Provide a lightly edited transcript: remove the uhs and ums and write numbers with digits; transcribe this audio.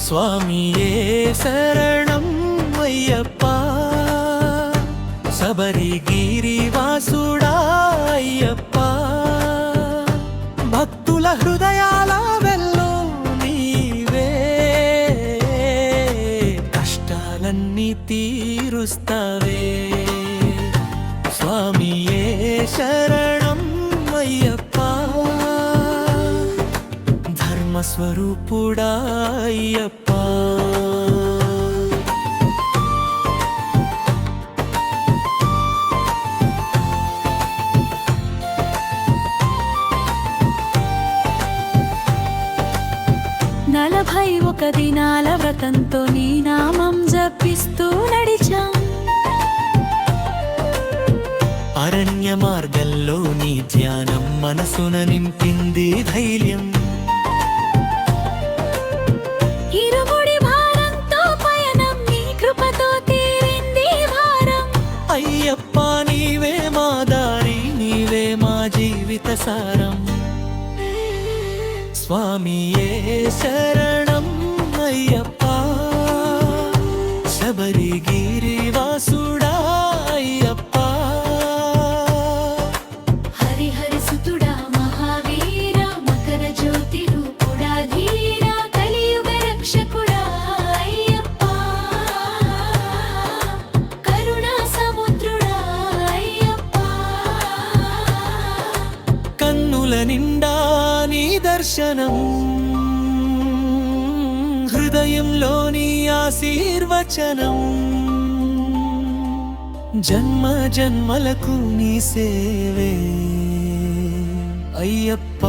స్వామియే శరణం అయ్యప్ప, శబరిగిరివాసుడా అయ్యప్ప, భక్తుల హృదయాల వెల్లో నీవే, కష్టాలన్నీ తీరుస్తావే. స్వామియే శరణం అయ్యప్ప, ధర్మస్వరూపుడా అయ్యప్ప. నలభై ఒక దినాల వ్రతంతో నీ నామం జపిస్తూ నడిచాం, అరణ్య మార్గంలో నీ ధ్యానం మనసున నింపింది ధైర్యం. ఇరుముడి భారంతో పయనం నీ కృపతో తీరింది భారం. అయ్యప్ప నీవే మా దారి, నీవే మా జీవిత సారం. స్వామియే శరణం అయ్యప్ప, శబరిగిరివాసుడా అయ్యప్ప. హరిహరి సుతుడా మహావీర, మకర జ్యోతి రూపుడా ధీర, కలియుగ రక్షకుడా అయ్యప్ప, కరుణా సముద్రుడా అయ్యప్ప. కన్నుల నిండా నీ దర్శనం, హృదయంలోని ఆశీర్వచనం, జన్మ జన్మలకు నీ సేవే అయ్యప్ప.